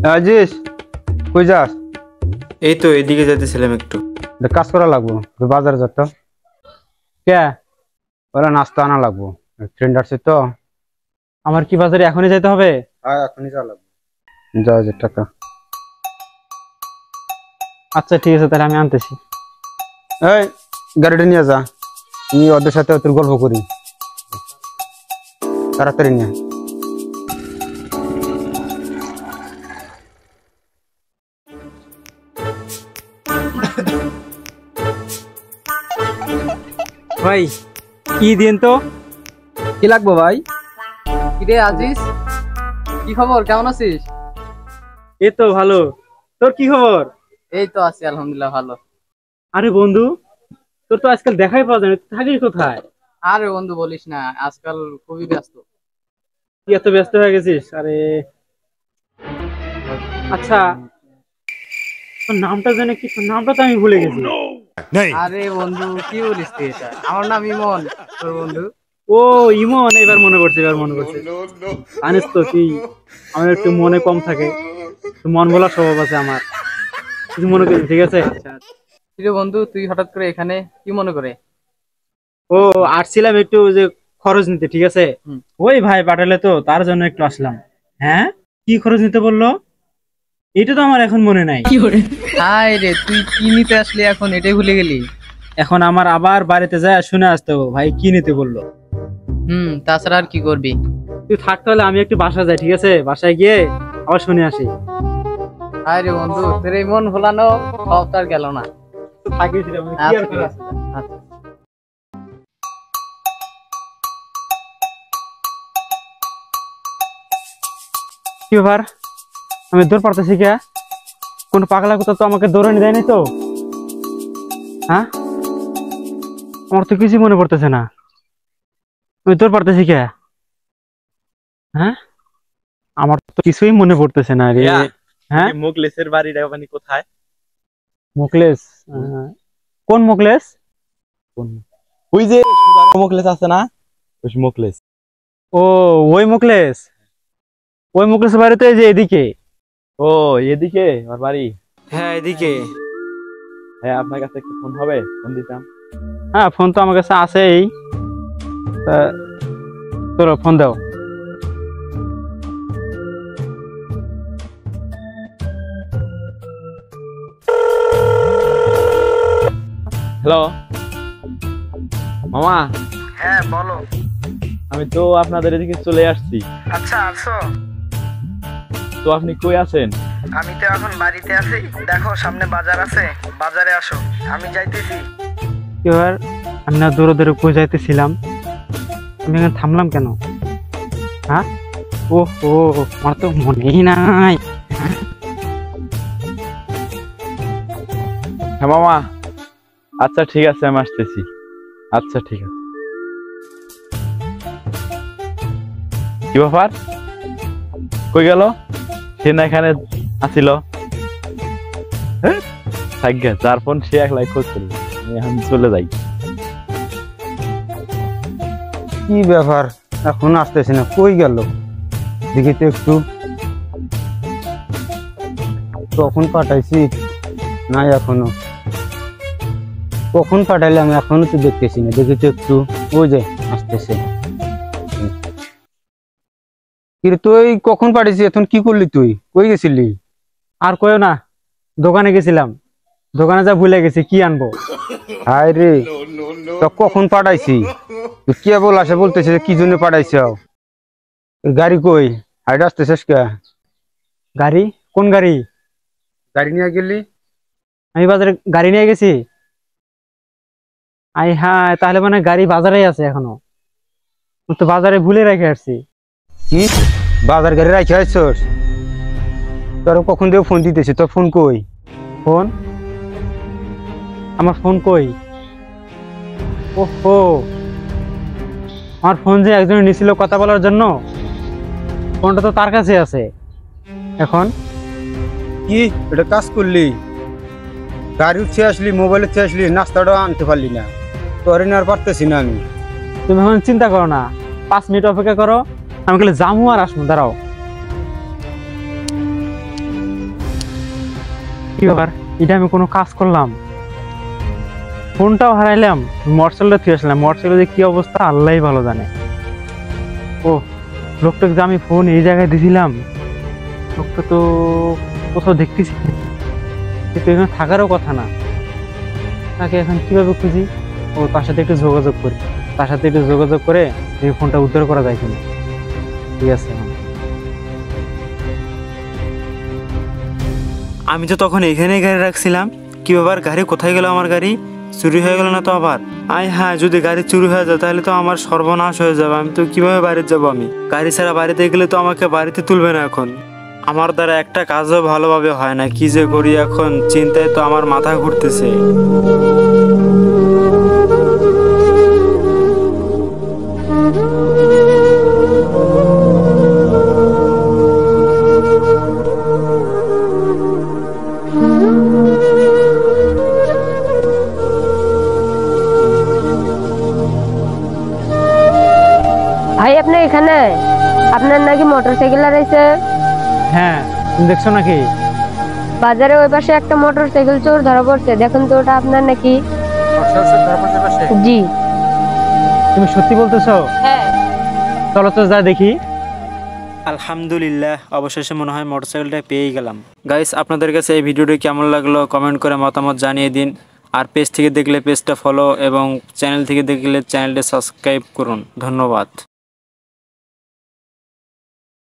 আজিস কই যাস? এই তো এদিকে যেতেছিলাম একটু। কাজ করা লাগবো, বাজারে যা তো। কে ওরা নাস্তা আনা লাগবো, ট্রেন্ড আসছে তো। আমার কি বাজারে এখনই যাইতে হবে? হ্যাঁ এখনই যাওয়া লাগবে। যা যে টাকা। আচ্ছা ঠিক আছে, তাহলে আমি আনতেছি। এই গাড়িটা নিয়ে যা, আমি ওদের সাথে তোর গল্প করি, তাড়াতাড়ি নিয়ে। ভাই কি দিন তো? কি লাগবো ভাই? কিরে আজিজ, কি খবর, কেমন আছিস? এই তো ভালো, তোর কি খবর? এই তো আছি আলহামদুলিল্লাহ ভালো। আরে বন্ধু, তোর তো আজকাল দেখাই পাওয়া যায় না, তুই থাকিস কোথায়? আরে বন্ধু বলিস না, আজকাল খুবই ব্যস্ত। তুই এত ব্যস্ত হয়ে গেছিস? আরে আচ্ছা, তোর নামটা জানে কি? তোর নামটা তো আমি ভুলে গেছি। আরে বন্ধু কি বলিস তুই এটা? আমার নাম ইমন, তোর বন্ধু। ও ইমন, এবার মনে পড়ছে, এবার মনে পড়ছে। জানিস তো তুই, আমার একটু মনে কম থাকে, মন ভোলা স্বভাব আছে আমার, কিছু মনে করিস, ঠিক আছে? কিরে বন্ধু, তুই হঠাৎ করে এখানে কি মনে করে? ও আসছিলাম একটু যে খরচ নিতে, ঠিক আছে? ওই ভাই পাঠালে তো, তার জন্য একটু আসলাম। হ্যাঁ, কি খরচ নিতে বললো এটা তো আমার এখন মনে নাই। হাই রে, তুই কি নিতে আসলি এখন, এটাই ভুলে গেলি? এখন আমার আবার বাড়িতে যায় শুনে আসতে হবে ভাই কি নিতে বললো। তাছাড়া আর কি করবি? তুই থাকতে হলে আমি একটু বাসা যাই, ঠিক আছে? বাসায় গিয়ে আবার শুনে আসি। হাই রে বন্ধু, তোর এই মন ভোলানো সব তার গেল না। থাকিস রে, কি আর করার আছে? আচ্ছা। কি ব্যাপার, আমি দৌড় পারতেছি কে? কোন পাগলা কোথা তো আমাকে দৌড়ানি দেয়নি তো? হ্যাঁ, আমার তো কিছু মনে পড়তেছে না, আমি দৌড় পারতেছি কে? হ্যাঁ, আমার তো কিছুই মনে পড়তেছে না রে। হ্যাঁ, মোকলেসের বাড়িটা মানে কোথায়? মোকলেস? কোন মোকলেস? ওই যে মোকলেস আছে না, ওই মোকলেস। ও ওই মোকলেস, ওই মোকলেসের বাড়ি তো এই যে এদিকে। ও এদিকে আমার বাড়ি? হ্যাঁ এদিকে। হ্যাঁ, আপনার কাছে একটু ফোন হবে, ফোন দিতাম। হ্যাঁ ফোন তো আমার কাছে আছেই, তোরা ফোন দাও। হ্যালো মামা। হ্যাঁ বলো। আমি তো আপনাদের এদিকে চলে আসছি। আচ্ছা আসো। তো আপনি কই আছেন? আমি তো এখন বাড়িতে আছি, দেখো সামনে বাজার আছে, বাজারে আসো, আমি যাইতেছি। এবার আমি না দৌড়ে দৌড়ে কই যাইতেছিলাম, আমি এখানে থামলাম কেন? হ্যাঁ, ও ও আমার তো মনেই নাই। হ্যাঁ মামা, আচ্ছা ঠিক আছে, আমি আসতেছি। আচ্ছা ঠিক আছে। কি ব্যাপার, কই গেল? সে না এখানে আসিল। যার ফোন সে একলাই খোঁজ করবে, আমি চলে যাই। কি ব্যাপার, এখন আসতেছি না, কই গেল দেখি তো একটু। কখন পাঠাইছি নাই এখনো, কখন পাঠাইলে আমি এখনো তো দেখতেছি না, দেখি তো একটু। ওই যে আসতেছে। তুই কখন পাঠিয়েছি, এখন কি করলি, তুই কই গেছিলি? আর কইও না, দোকানে গেছিলাম, দোকানে যা ভুলে গেছি কি আনবো। হায় রে, তো কখন পাঠাইছি? তুই কে বল আসে বলতেছে কি জন্য পাঠাইছ? গাড়ি কই, হাইড আসতেছিস কে? গাড়ি? কোন গাড়ি? গাড়ি নিয়ে গেলি? আমি বাজারে গাড়ি নিয়ে গেছি। আই হ্যাঁ, তাহলে মানে গাড়ি বাজারেই আছে এখনো, তো বাজারে ভুলে রেখে আসছি। কি বাজার গাড়ি রাখি আসছস? তোর কখন দিয়ে ফোন দিতেছি, তোর ফোন কই? ফোন? আমার ফোন কই? ওহো, আমার ফোন যে একজন নিছিল কথা বলার জন্য, ফোনটা তো তার কাছে আছে এখন। কি এটা কাজ করলি? গাড়ি উঠে আসলি, মোবাইল উঠে আসলি, নাস্তাটা আনতে পারলি না, তোরে আর পারতেছি না আমি। তুমি এখন চিন্তা করো না, 5 মিনিট অপেক্ষা করো, আমি গেলে জামু আর আসবো, দাঁড়াও। কি ব্যাপার, এটা আমি কোনো কাজ করলাম? ফোনটাও হারাইলাম, মোটরসাইকেলটা থুয়ে আসলাম। মোটরসাইকেলের যে কি অবস্থা আল্লাহই ভালো জানে। ও, লোকটাকে যে আমি ফোন এই জায়গায় দিয়েছিলাম, লোকটা তো কোথাও দেখতেছি না। কিন্তু এখানে থাকারও কথা না। তাকে এখন কিভাবে খুঁজি? ও, তার সাথে একটু যোগাযোগ করি। তার সাথে একটু যোগাযোগ করে এই ফোনটা উদ্ধার করা যায় কিনা। ঠিক আছে। আমি তো তখন এখানেই গাড়ি রাখছিলাম। কি ব্যাপার, গাড়ি কোথায় গেল? আমার গাড়ি চুরি হয়ে গেল না তো আবার? হ্যাঁ, যদি গাড়ি চুরি হয়ে যায় তাহলে তো আমার সর্বনাশ হয়ে যাবে। আমি তো কিভাবে বাড়িতে যাবো? আমি গাড়ি ছাড়া বাড়িতে গেলে তো আমাকে বাড়িতে তুলবে না। এখন আমার দ্বারা একটা কাজও ভালোভাবে হয় না। কি যে করি এখন, চিন্তায় তো আমার মাথা ঘুরতেছে। ভাই আপনি এখানে? আপনার নাকি মোটরসাইকেল হারাইছে? হ্যাঁ, তুমি দেখছো নাকি? বাজারে ওই পাশে একটা মোটরসাইকেল চোর ধরা পড়ছে, দেখুন তো ওটা আপনার নাকি? জি। তুমি সত্যি বলতেছো? হ্যাঁ। চলো তো যা দেখি। আলহামদুলিল্লাহ, অবশেষে মনে হয় মোটরসাইকেলটা পেয়ে গেলাম। গাইস, আপনাদের কাছে এই ভিডিওটি কেমন লাগলো কমেন্ট করে মতামত জানিয়ে দিন। আর পেজ থেকে দেখলে পেজটা ফলো এবং চ্যানেল থেকে দেখলে চ্যানেলটা সাবস্ক্রাইব করুন। ধন্যবাদ।